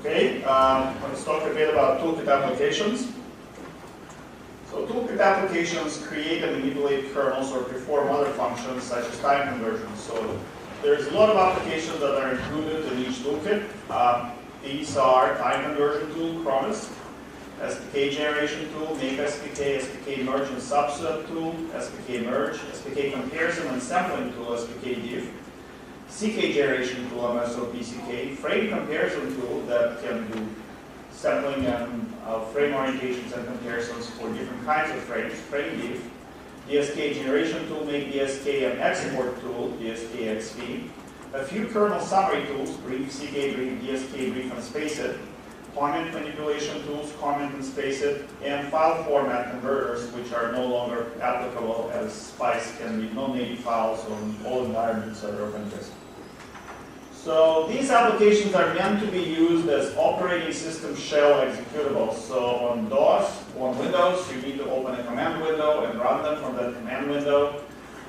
Okay, let's talk a bit about toolkit applications. So toolkit applications create and manipulate kernels or perform other functions such as time conversions. So there's a lot of applications that are included in each toolkit. These are time conversion tool, Cronus, SPK generation tool, make SPK, SPK merge and subset tool, SPK merge, SPK comparison and sampling tool, SPK diff, CK generation tool, MSOPCK, frame comparison tool that can do sampling and frame orientations and comparisons for different kinds of frames, frame diff, DSK generation tool, make DSK and export tool, DSK XP, a few kernel summary tools, brief, CK brief, DSK brief and space it, comment manipulation tools, comment and space it, and file format converters, which are no longer applicable as Spice can read non-native files on all environments that are of interest. So these applications are meant to be used as operating system shell executables. So on DOS, on Windows, you need to open a command window and run them from that command window.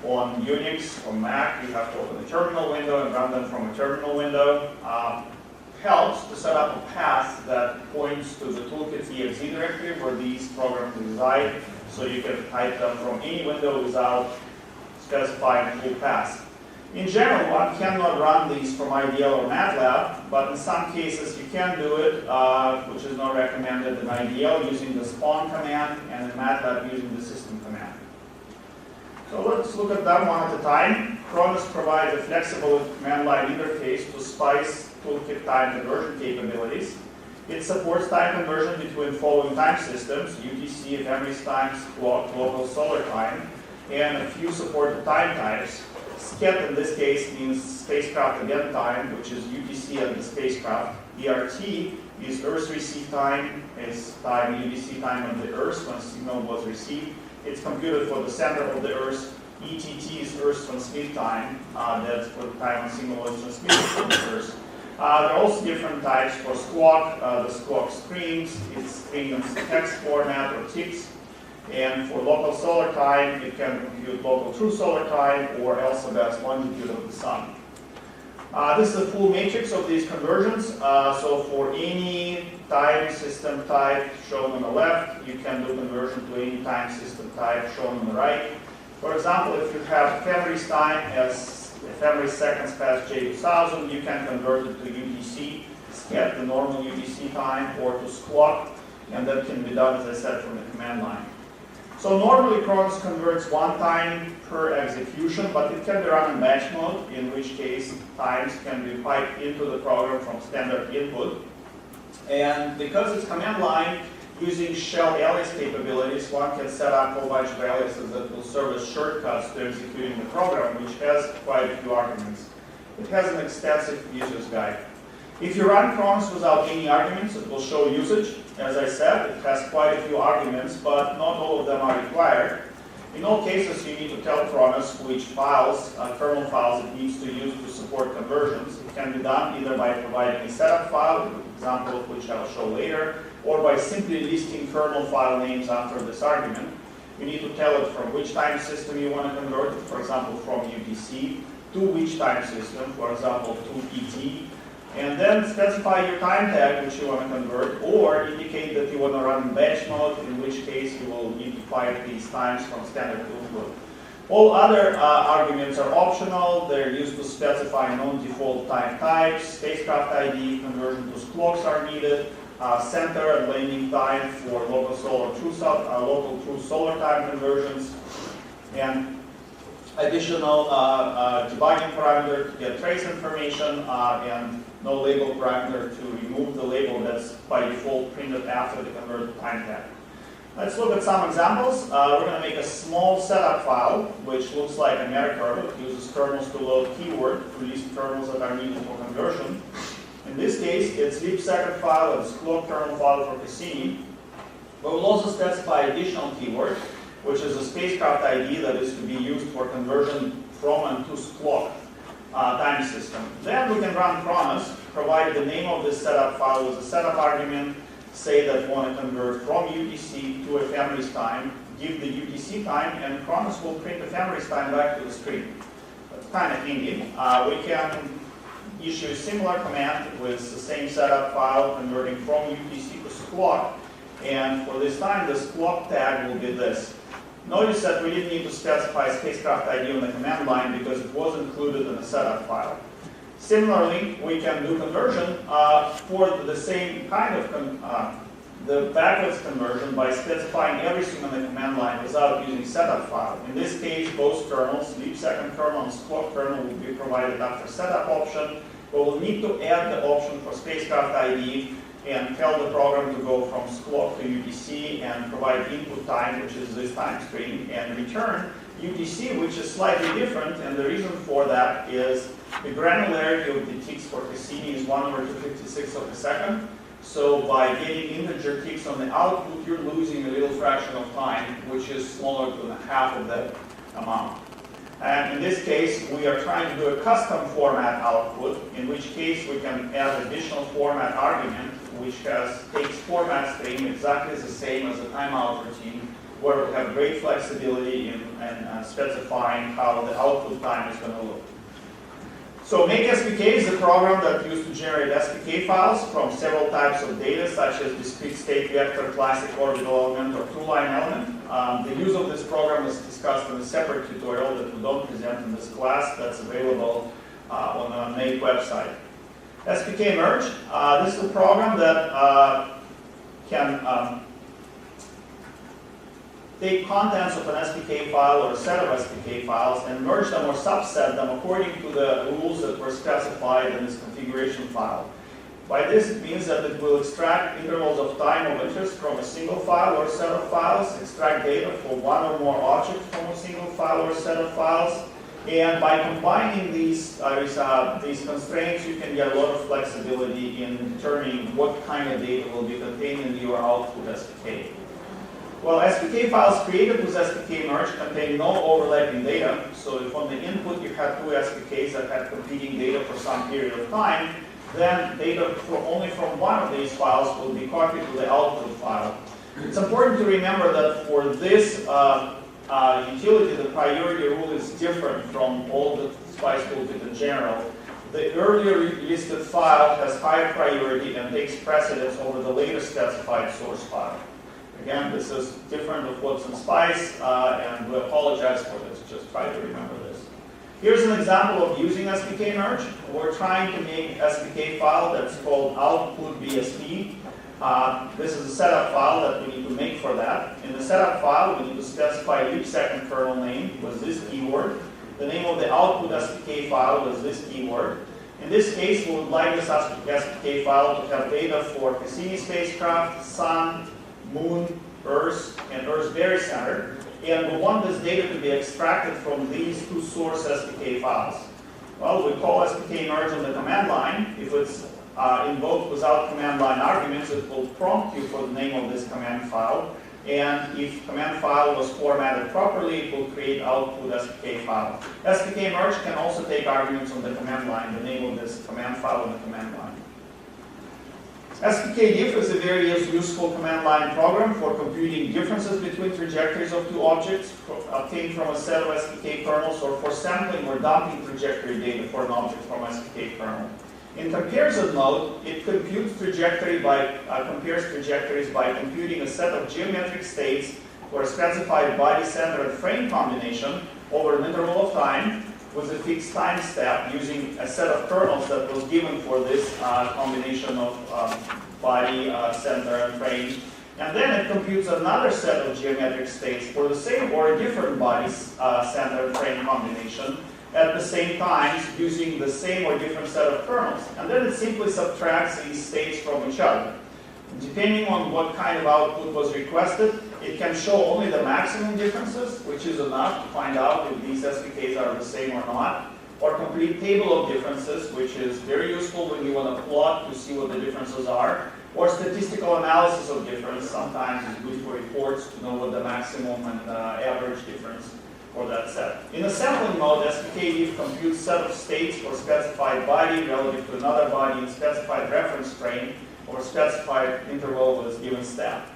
On Unix, on Mac, you have to open a terminal window and run them from a terminal window. Helps to set up a path that points to the toolkit.exe directory where these programs reside, so you can type them from any window without specifying a full path. In general, one cannot run these from IDL or MATLAB, but in some cases you can do it, which is not recommended in IDL using the spawn command and in MATLAB using the system command. So let's look at them one at a time. Cronus provides a flexible command line interface to Spice toolkit time conversion capabilities. It supports time conversion between following time systems, UTC, ephemeris times, clock, local solar time, and a few supported time types. SCET in this case means spacecraft event time, which is UTC of the spacecraft. ERT is Earth receive time, is time UTC time of the Earth when signal was received. It's computed for the center of the Earth. ETT is Earth transmit time, that's for the time when signal was transmitted from the Earth. There are also different types for squawk. The squawk screams, it's string in text format or ticks. And for local solar time, it can compute local true solar time or LSABS longitude of the sun. This is a full matrix of these conversions. So for any time system type shown on the left, you can do conversion to any time system type shown on the right. For example, if you have ephemeris time as ephemeris seconds past J2000, you can convert it to UTC, SCET, the normal UTC time, or to squawk, and that can be done, as I said, from the command line. So normally Cronus converts one time per execution, but it can be run in batch mode, in which case times can be piped into the program from standard input. And because it's command line, using shell alias capabilities, one can set up a whole bunch of aliases that will serve as shortcuts to executing the program, which has quite a few arguments. It has an extensive user's guide. If you run Cronus without any arguments, it will show usage. As I said, it has quite a few arguments, but not all of them are required. In all cases, you need to tell Cronus which files, kernel files, it needs to use to support conversions. It can be done either by providing a setup file, an example of which I'll show later, or by simply listing kernel file names after this argument. You need to tell it from which time system you want to convert it, for example, from UTC, to which time system, for example, to ET, and then specify your time tag which you want to convert, or indicate that you want to run batch mode, in which case you will need to pipe these times from standard input. All other arguments are optional. They're used to specify non-default time types, spacecraft ID, conversion to clocks are needed, center and landing time for local true solar time conversions, and additional debugging parameter to get trace information, and no label parameter to remove the label that's by default printed after the converted time tag. Let's look at some examples. We're going to make a small setup file, which looks like a meta kernel. It uses kernels to load keyword to list kernels that are needed for conversion. In this case, it's leap second file, it's clock kernel file for Cassini. But we'll also specify additional keyword, which is a spacecraft ID that is to be used for conversion from and to clock time system. Then we can run Cronus, provide the name of this setup file with a setup argument, say that we want to convert from UTC to ephemeris time, give the UTC time, and Cronus will print ephemeris time back to the screen. That's kind of handy. We can issue a similar command with the same setup file converting from UTC to squawk. And for this time, the squawk tag will be this. Notice that we didn't need to specify spacecraft ID on the command line because it was included in the setup file. Similarly, we can do conversion for the same kind of the backwards conversion by specifying everything on the command line without using setup file. In this case, both kernels, leap second kernel and squawk kernel, will be provided after setup option, but we'll need to add the option for spacecraft ID and tell the program to go from squawk to UTC and provide input time, which is this time stream, and return UTC, which is slightly different, and the reason for that is the granularity of the ticks for Cassini is 1/256 of a second. So by getting integer ticks on the output, you're losing a little fraction of time, which is smaller than half of that amount. And in this case, we are trying to do a custom format output, in which case we can add additional format argument, which takes format string exactly the same as the timeout routine, where we have great flexibility in specifying how the output time is going to look. So make SPK is a program that used to generate SPK files from several types of data, such as discrete state vector, classic orbital element, or two-line element. The use of this program is discussed in a separate tutorial that we don't present in this class that's available on the MAKE website. SPK merge, this is a program that can take contents of an SPK file or a set of SPK files and merge them or subset them according to the rules that were specified in this configuration file. By this, it means that it will extract intervals of time of interest from a single file or set of files, extract data for one or more objects from a single file or set of files, and by combining these constraints, you can get a lot of flexibility in determining what kind of data will be contained in your output SPK. Well, SPK files created with SPK merge contain no overlapping data, so if on the input you had two SPKs that had competing data for some period of time, then data only from one of these files will be copied to the output file. It's important to remember that for this utility, the priority rule is different from all the SPICE toolkit in general. The earlier listed file has higher priority and takes precedence over the later specified source file. Again, this is different of what's in SPICE, and we apologize for this. Just try to remember this. Here's an example of using SPK merge. We're trying to make SPK file that's called output BSP. This is a setup file that we need to make for that. In the setup file, we need to specify leap second kernel name with this keyword. The name of the output SPK file was this keyword. In this case, we would like this SPK file to have data for Cassini spacecraft, Sun, Moon, Earth, and Earth's barycenter, and we want this data to be extracted from these two source SPK files. Well, we call SPK merge on the command line. If it's invoked without command line arguments, it will prompt you for the name of this command file, and if command file was formatted properly, it will create output SPK file. SPK merge can also take arguments on the command line, the name of this command file on the command line. SPK-diff is a very useful command line program for computing differences between trajectories of two objects obtained from a set of SPK kernels, or for sampling or dumping trajectory data for an object from SPK kernel. In comparison mode, it compares trajectories by computing a set of geometric states for a specified body, center, and frame combination over an interval of time, with a fixed time step using a set of kernels that was given for this combination of body, center, and frame. And then it computes another set of geometric states for the same or a different body, center, and frame combination at the same time using the same or different set of kernels. And then it simply subtracts these states from each other. Depending on what kind of output was requested, it can show only the maximum differences, which is enough to find out if these SPKs are the same or not, or complete table of differences, which is very useful when you want to plot to see what the differences are, or statistical analysis of difference. Sometimes it's good for reports to know what the maximum and average difference for that set. In the sampling mode, SPK-diff computes set of states for specified body relative to another body in specified reference frame or specified interval with a given step.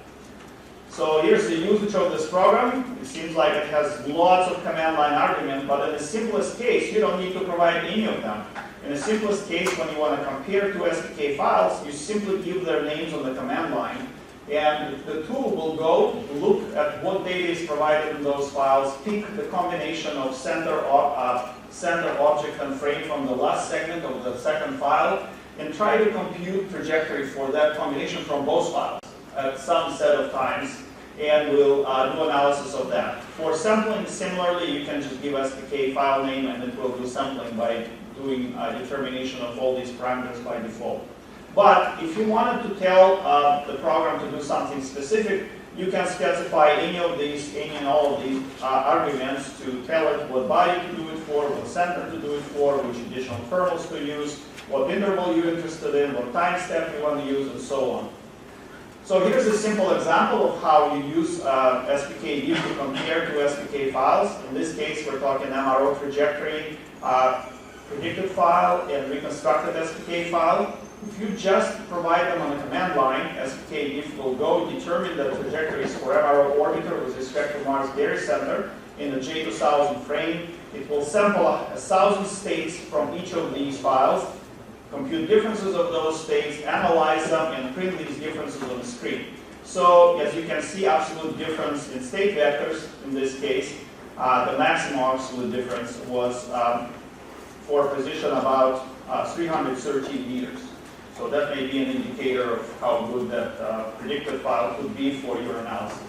So here's the usage of this program. It seems like it has lots of command line arguments, but in the simplest case, you don't need to provide any of them. In the simplest case, when you want to compare two SPK files, you simply give their names on the command line, and the tool will go look at what data is provided in those files, pick the combination of center object and frame from the last segment of the second file, and try to compute trajectory for that combination from both files at some set of times, and we'll do analysis of that. For sampling, similarly, you can just give SPK file name and it will do sampling by doing determination of all these parameters by default. But if you wanted to tell the program to do something specific, you can specify any and all of these arguments to tell it what body to do it for, what center to do it for, which additional kernels to use, what interval you're interested in, what time step you want to use, and so on. So here's a simple example of how you use SPK diff to compare two SPK files. In this case, we're talking MRO trajectory, predicted file, and reconstructed SPK file. If you just provide them on the command line, SPK diff will go determine the trajectories for MRO orbiter with respect to Mars barycenter in the J2000 frame. It will sample 1,000 states from each of these files, compute differences of those states, analyze them, and print these differences on the screen. So, as you can see, absolute difference in state vectors, in this case, the maximum absolute difference was for position about 313 meters. So that may be an indicator of how good that predicted file could be for your analysis.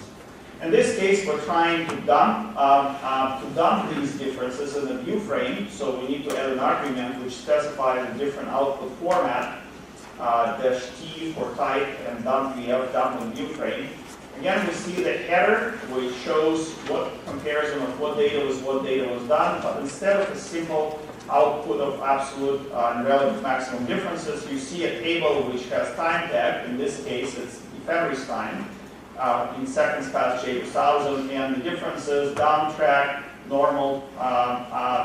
In this case, we're trying to dump these differences in a view frame, so we need to add an argument which specifies a different output format, -t for type and dump in view frame. Again, we see the header, which shows what comparison of what data was done, but instead of a simple output of absolute and relative maximum differences, you see a table which has time tag. In this case, it's ephemeris time. In seconds past J2000, and the differences down track, normal,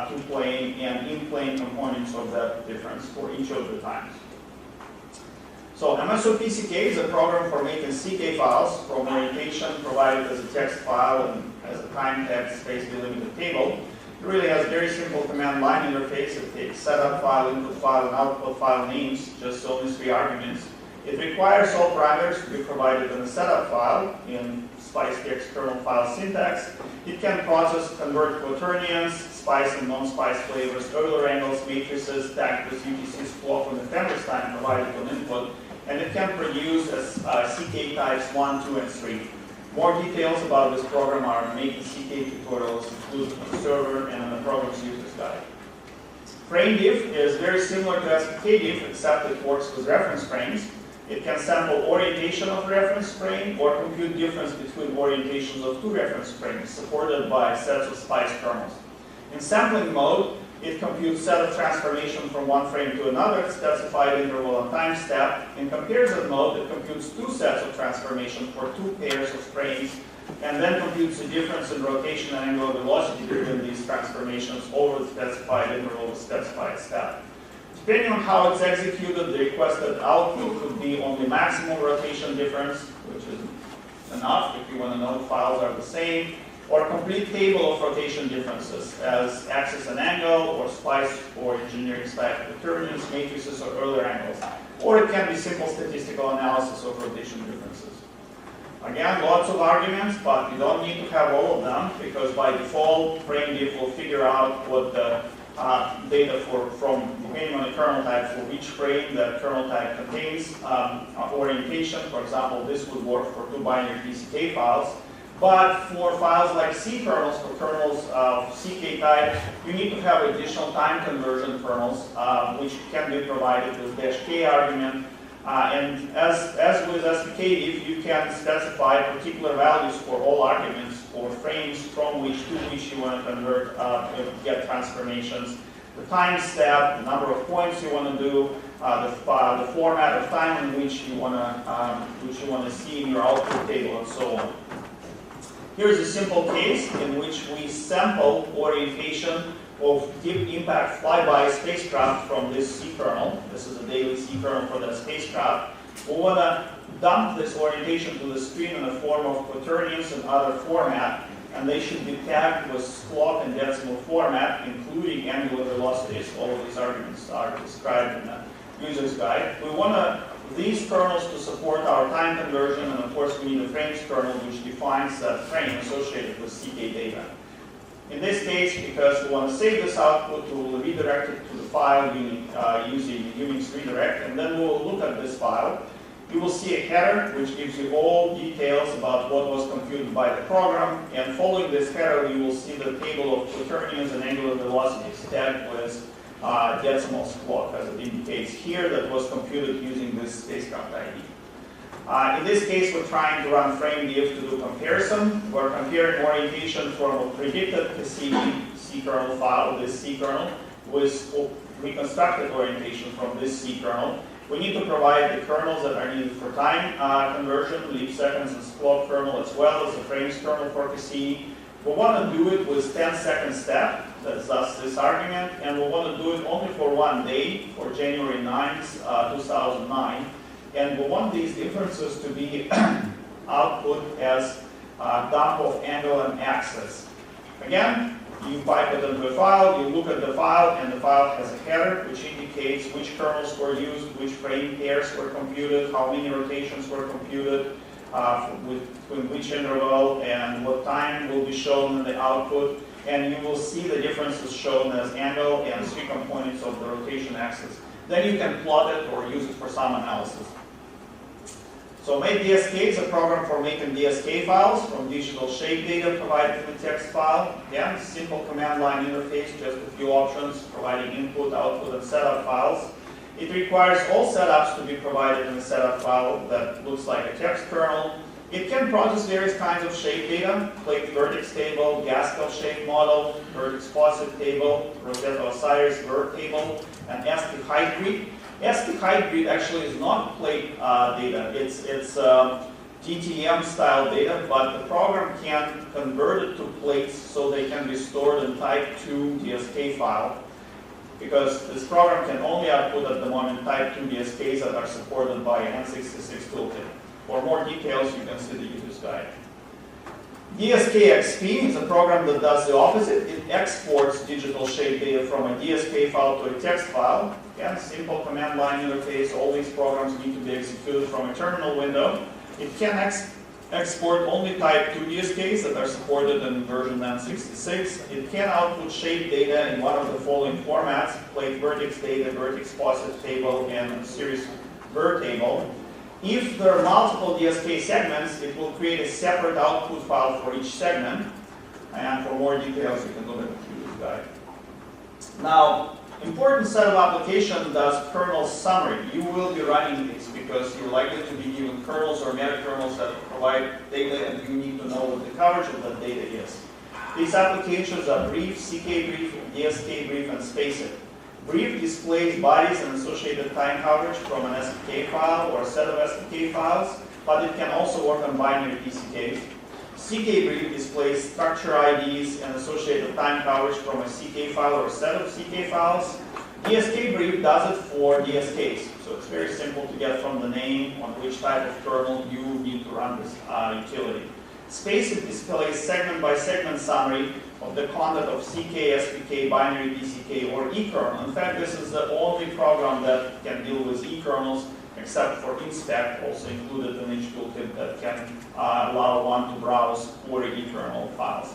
two-plane, and in-plane components of that difference for each of the times. So MSOPCK is a program for making CK files from orientation provided as a text file and as a time tag space delimited table. It really has very simple command line interface. It takes setup file, input file, and output file names, just only 3 arguments. It requires all parameters to be provided in a setup file in SpiceText kernel file syntax. It can process, convert quaternions, spice and non-spice flavors, Euler angles, matrices, tagged with UTC's clock and ephemeris time provided on input, and it can produce CK types 1, 2, and 3. More details about this program are in making CK tutorials, included on the server and in the program's user's guide. Frame diff is very similar to SPK diff, except it works with reference frames. It can sample orientation of reference frame or compute difference between orientations of 2 reference frames, supported by sets of SPICE kernels. In sampling mode, it computes set of transformation from one frame to another, specified interval and time step. In comparison mode, it computes 2 sets of transformation for 2 pairs of frames, and then computes the difference in rotation and angular velocity between these transformations over the specified interval with specified step. Depending on how it's executed, the requested output could be only maximum rotation difference, which is enough if you want to know files are the same, or a complete table of rotation differences as axis and angle, or splice or engineering style quaternions, matrices, or Euler angles. Or it can be simple statistical analysis of rotation differences. Again, lots of arguments, but you don't need to have all of them, because by default, frame diff will figure out what the data from depending on the kernel type for each frame that kernel type contains. Orientation, for example, this would work for 2 binary PCK files. But for files like C kernels, for kernels of CK type, you need to have additional time conversion kernels, which can be provided with -k argument. And as with SPK diff, you can specify particular values for all arguments for frames from which to which you want to convert, get transformations, the time step, the number of points you want to do, the format of time in which you want to see in your output table, and so on. Here's a simple case in which we sample orientation of deep impact flyby spacecraft from this C kernel. This is a daily C kernel for that spacecraft. We want to dump this orientation to the screen in the form of quaternions and other format, and they should be tagged with clock and decimal format, including angular velocities. All of these arguments are described in the user's guide. We want these kernels to support our time conversion, and of course we need a frames kernel which defines that frame associated with CK data. In this case, because we want to save this output, we will redirect it to the file using Unix redirect, and then we will look at this file. You will see a header which gives you all details about what was computed by the program, and following this header you will see the table of quaternions and angular velocities tagged with decimals clock, as it indicates here, that was computed using this spacecraft ID. In this case, we're trying to run frame diff to do comparison. We're comparing orientation from a predicted C kernel file, this C kernel, with reconstructed orientation from this C kernel. We need to provide the kernels that are needed for time conversion, leap seconds and clock kernel, as well as the frames kernel for Cassini. We want to do it with 10-second step, that's thus this argument, and we want to do it only for one day, for January 9th, 2009. And we want these differences to be output as dump of angle and axis. Again, you pipe it into a file, you look at the file, and the file has a header which indicates which kernels were used, which frame pairs were computed, how many rotations were computed, between which interval, and what time will be shown in the output. And you will see the differences shown as angle and 3 components of the rotation axis. Then you can plot it or use it for some analysis. So MakeDSK is a program for making DSK files from digital shape data provided in the text file. Again, simple command line interface, just a few options, providing input, output, and setup files. It requires all setups to be provided in a setup file that looks like a text kernel. It can process various kinds of shape data, plate vertex table, Gaskell shape model, vertex faucet table, Rosetta Osiris vert table, and ASCII height grid. ASCII height grid actually is not plate data. It's GTM style data, but the program can convert it to plates so they can be stored in type 2 DSK file, because this program can only output at the moment type 2 DSKs that are supported by N66 toolkit. For more details, you can see the user's guide. DSK-XP is a program that does the opposite. It exports digital shape data from a DSK file to a text file. Again, simple command line interface. All these programs need to be executed from a terminal window. It can export only type 2 DSKs that are supported in version N66. It can output shape data in one of the following formats: plate vertex data, vertex faucet table, and series vert table. If there are multiple DSK segments, it will create a separate output file for each segment. And for more details, you can look at the user's guide. Now, important set of application does kernel summary. You will be running these because you're likely to be given kernels or meta-kernels that provide data, and you need to know what the coverage of that data is. These applications are brief, CK brief, DSK brief, and spaceit. Brief displays bodies and associated time coverage from an SPK file or a set of SPK files, but it can also work on binary PCKs. CK brief displays structure IDs and associated time coverage from a CK file or a set of CK files. DSK brief does it for DSKs, so it's very simple to get from the name on which type of kernel you need to run this utility. Spaceit displays segment-by-segment summary of the content of CK, SPK, binary PCK, or eKernel. In fact, this is the only program that can deal with eKernels, except for inspect, also included in each toolkit, that can allow one to browse for eKernel files.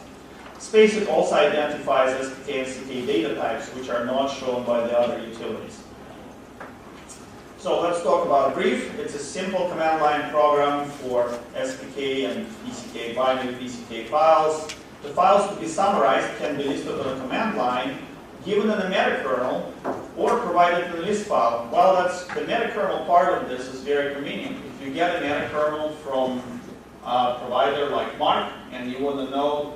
Spaceit also identifies SPK and CK data types, which are not shown by the other utilities. So let's talk about brief. It's a simple command line program for SPK and PCK, binary PCK files. The files to be summarized can be listed on a command line, given in a meta-kernel, or provided in a list file. Well, the meta-kernel part of this is very convenient. If you get a meta-kernel from a provider like Mark, and you want to know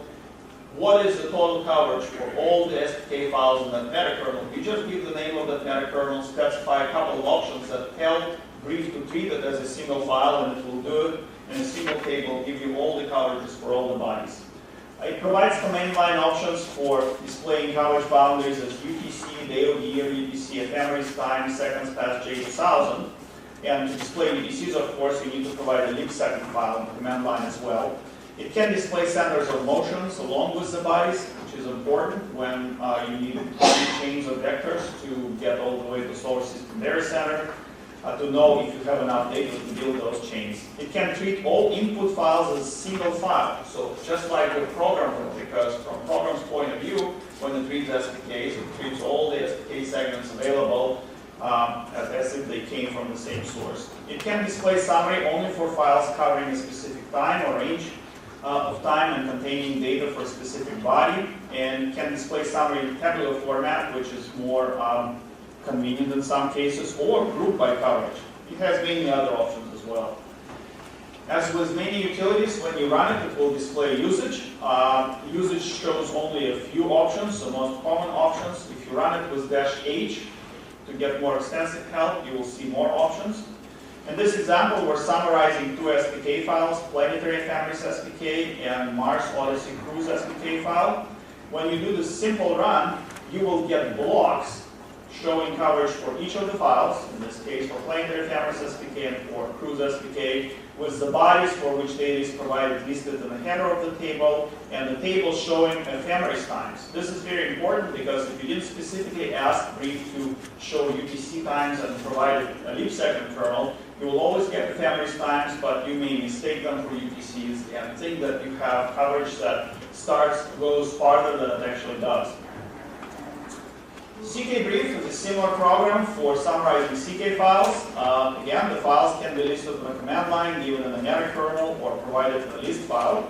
what is the total coverage for all the SPK files in that meta-kernel, you just give the name of that meta-kernel, specify a couple of options that tell brief to treat it as a single file, and it will do it in a single table, give you all the coverages for all the bodies. It provides command line options for displaying coverage boundaries as UTC, DOD, or UTC, ephemeris time, seconds past J2000. And to display UTCs, of course, you need to provide a leap second file in the command line as well. It can display centers of motions along with the bodies, which is important when you need chains of vectors to get all the way to solar system barycenter, to know if you have enough data to build those chains. It can treat all input files as a single file. So just like the program will, because from program's point of view, when it reads SDKs, it treats all the SDK segments available as if they came from the same source. It can display summary only for files covering a specific time or range of time and containing data for a specific body, and can display summary in tabular format, which is more convenient in some cases, or group by coverage. It has many other options as well. As with many utilities, when you run it, it will display usage. Usage shows only a few options, the most common options. If you run it with -H to get more extensive help, you will see more options. In this example, we're summarizing two SPK files, Planetary Ephemeris SPK and Mars Odyssey Cruise SPK file. When you do the simple run, you will get blocks showing coverage for each of the files, in this case for Planetary Ephemeris SPK and for Cruise SPK, with the bodies for which data is provided listed in the header of the table, and the table showing ephemeris times. This is very important because if you didn't specifically ask Brief to show UTC times and provide a leap second kernel, you will always get ephemeris times, but you may mistake them for UTCs and think that you have coverage that goes farther than it actually does. CK-Brief is a similar program for summarizing CK files. Again, the files can be listed on a command line, given in a meta kernel, or provided in a list file.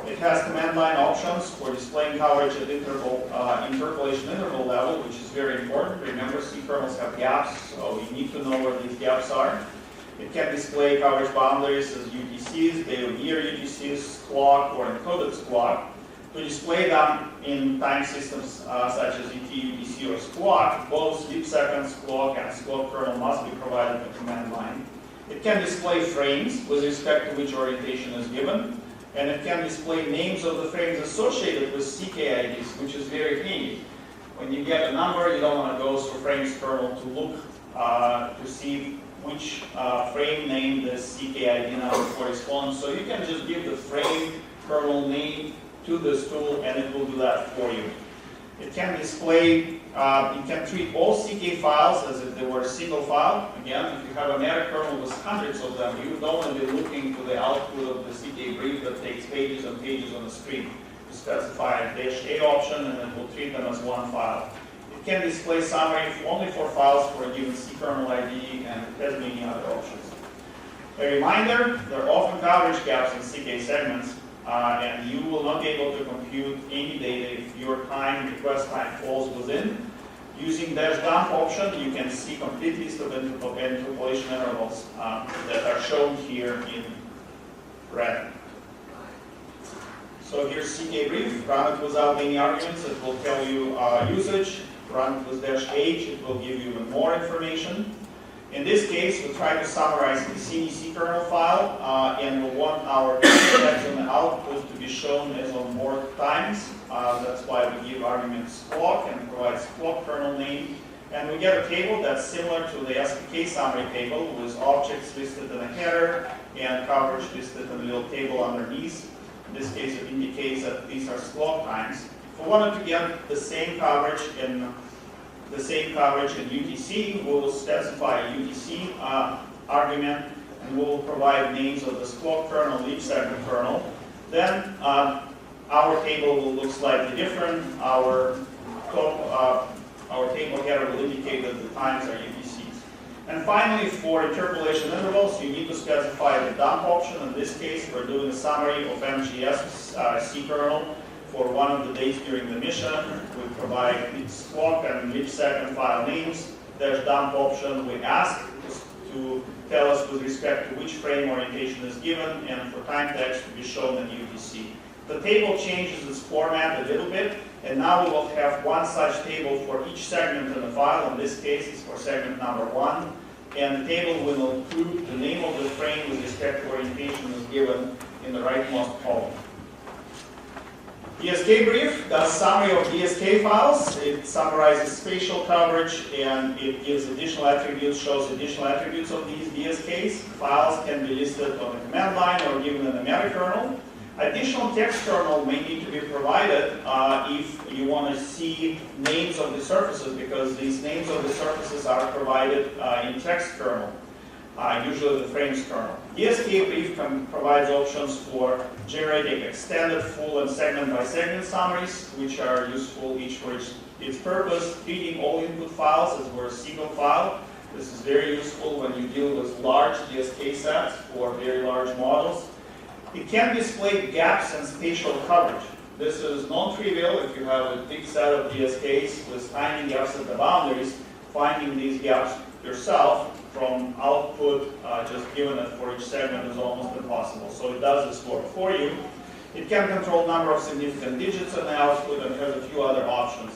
It has command line options for displaying coverage at interpolation interval level, which is very important. Remember, C kernels have gaps, so you need to know where these gaps are. It can display coverage boundaries as UTCs, data year UTCs, clock, or encoded clock. To display them in time systems such as ET, UTC, or squawk, both leap seconds, clock, and squawk kernel must be provided in the command line. It can display frames with respect to which orientation is given, and it can display names of the frames associated with CK IDs, which is very handy. When you get a number, you don't want to go through frames kernel to look to see which frame name this CK ID number corresponds. So you can just give the frame kernel name to this tool, and it will do that for you. It can display, it can treat all CK files as if they were a single file. Again, if you have a meta kernel with hundreds of them, you don't want to be looking to the output of the CK-Brief that takes pages and pages on the screen. You specify a -A option, and it will treat them as one file. It can display summary only for files for a given C kernel ID, and it has many other options. A reminder, there are often coverage gaps in CK segments, and you will not be able to compute any data if your request time falls within. Using -dump option, you can see complete list of interpolation intervals that are shown here in red. So here's CK-Brief. Run it without any arguments. It will tell you usage. Run it with -H. It will give you even more information. In this case, we try to summarize the CDC kernel file, and we want our text and the output to be shown as on board times. That's why we give arguments clock and provides clock kernel name. And we get a table that's similar to the SPK summary table with objects listed in a header and coverage listed in a little table underneath. In this case, it indicates that these are clock times. If we wanted to get the same coverage in UTC, we will specify a UTC argument, and we will provide names of the squawk kernel, leap second kernel. Then our table will look slightly different. Our table header will indicate that the times are UTCs. And finally, for interpolation intervals, you need to specify the dump option. In this case, we're doing a summary of MGS C kernel. For one of the days during the mission, we provide its clock and leap second file names. There's dump option. We ask to tell us with respect to which frame orientation is given, and for time text to be shown in UTC. The table changes its format a little bit, and now we will have one such table for each segment in the file. In this case, it's for segment number 1, and the table will include the name of the frame with respect to orientation is given in the rightmost column. DSK-Brief does summary of DSK files. It summarizes spatial coverage, and it gives additional attributes, shows additional attributes of these DSKs. Files can be listed on the command line or given in the meta kernel. Additional text kernel may need to be provided if you want to see names of the surfaces, because these names of the surfaces are provided in text kernel, usually the frames kernel. ESK brief provides options for generating extended, full, and segment-by-segment summaries, which are useful each for its purpose. Treating all input files as were a single file. This is very useful when you deal with large DSK sets or very large models. It can display gaps and spatial coverage. This is non-trivial if you have a big set of DSKs with tiny gaps at the boundaries. Finding these gaps yourself from output just given it for each segment is almost impossible. So it does this work for you. It can control number of significant digits in the output and has a few other options.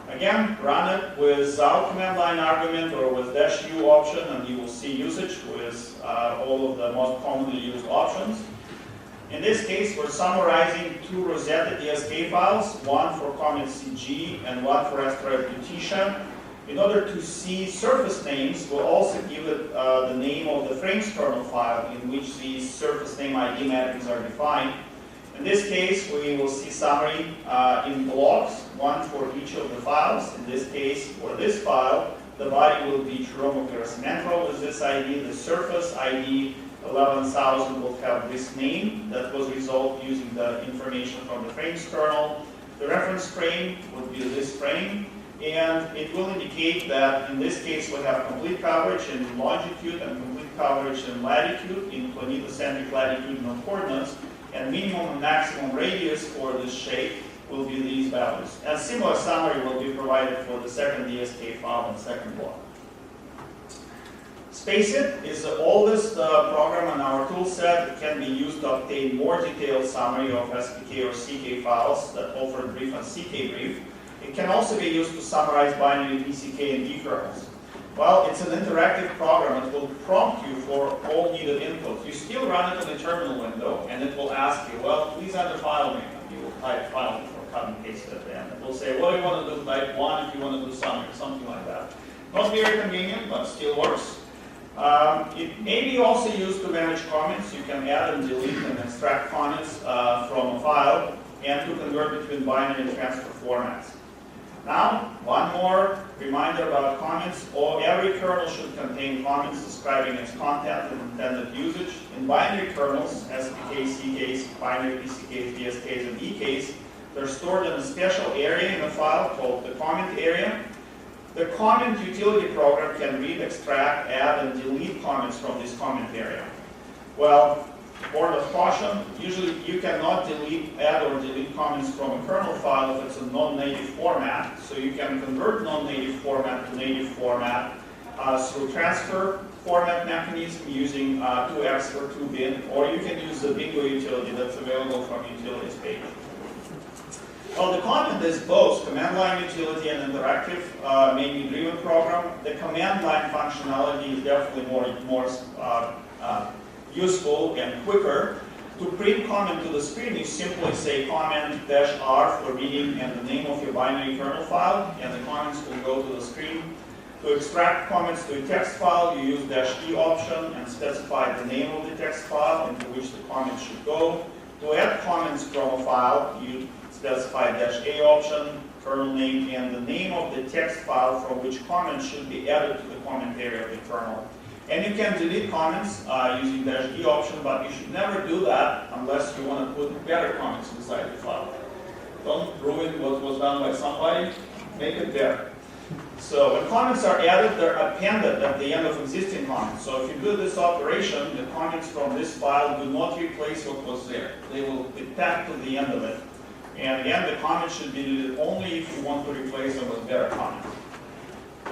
Again, run it without command line argument or with -u option, and you will see usage with all of the most commonly used options. In this case, we're summarizing two Rosetta DSK files, one for comment CG and one for asteroid Lutetia. In order to see surface names, we'll also give it the name of the frames kernel file in which these surface name ID mappings are defined. In this case, we will see summary in blocks, one for each of the files. In this case, for this file, the body will be Chiromo-Pirocimento with this ID. The surface ID 11,000 will have this name that was resolved using the information from the frames kernel. The reference frame would be this frame, and it will indicate that in this case we have complete coverage in longitude and complete coverage in latitude, in planetocentric latitudinal coordinates, and minimum and maximum radius for this shape will be these values. And similar summary will be provided for the second DSK file in the second block. SpaceIt is the oldest program in our tool set. It can be used to obtain more detailed summary of SPK or CK files that offer brief and CK brief. It can also be used to summarize binary PCK and D kernels. Well, it's an interactive program. It will prompt you for all needed input. You still run it in the terminal window, and it will ask you, well, please enter file name. And you will type file name or cut and paste at the end. It will say, what do you want to do? Type 1 if you want to do summary, something like that. Not very convenient, but still works. It may be also used to manage comments. You can add and delete and extract comments from a file and to convert between binary and transfer formats. Now, one more reminder about comments. Every kernel should contain comments describing its content and intended usage. In binary kernels, SPKs, CKs, binary PCKs, DSKs, and EKs, they're stored in a special area in the file called the comment area. The comment utility program can read, extract, add, and delete comments from this comment area. Well, word of caution, usually you cannot add or delete comments from a kernel file if it's a non-native format. So you can convert non-native format to native format through transfer format mechanism using 2x or 2bin, or you can use the bingo utility that's available from utilities page. Well, the comment is both command line utility and interactive mainly driven program. The command line functionality is definitely more useful and quicker. To print comment to the screen, you simply say comment-r for reading and the name of your binary kernel file, and the comments will go to the screen. To extract comments to a text file, you use -e option and specify the name of the text file into which the comment should go. To add comments from a file, you specify -a option, kernel name, and the name of the text file from which comments should be added to the comment area of the kernel. And you can delete comments using -e option, but you should never do that unless you want to put better comments inside the file. Don't ruin what was done by somebody, make it better. So when comments are added, they're appended at the end of existing comments. So if you do this operation, the comments from this file do not replace what was there. They will be tacked to the end of it. And again, the comments should be deleted only if you want to replace them with better comments.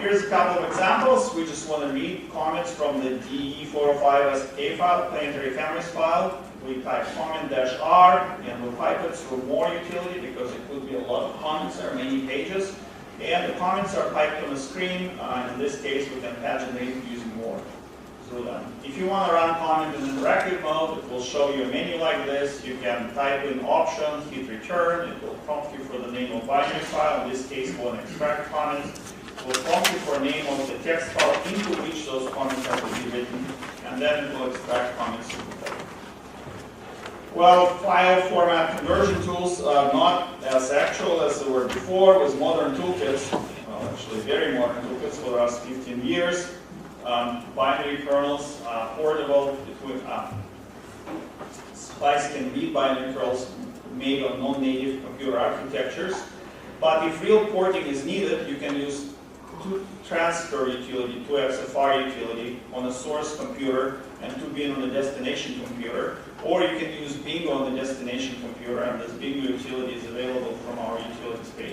Here's a couple of examples. We just want to read comments from the DE405 SPK file, planetary families file. We type comment-r, and we'll pipe it through more utility because it could be a lot of comments. There are many pages. And the comments are piped on the screen. In this case, we can paginate using more through them. If you want to run comment in interactive mode, it will show you a menu like this. You can type in option, hit return. It will prompt you for the name of binary file. In this case, we'll extract comments. Will prompt you for name of the text file into which those comments are to be written, and then it will extract comments. Well, file format conversion tools are not as actual as they were before with modern toolkits. Well, actually very modern toolkits for the last 15 years. Binary kernels are portable between Spice can read binary kernels made on non-native computer architectures. But if real porting is needed, you can use transfer utility, 2XFR utility on a source computer and 2bin on the destination computer. Or you can use bingo on the destination computer, and this bingo utility is available from our utilities page.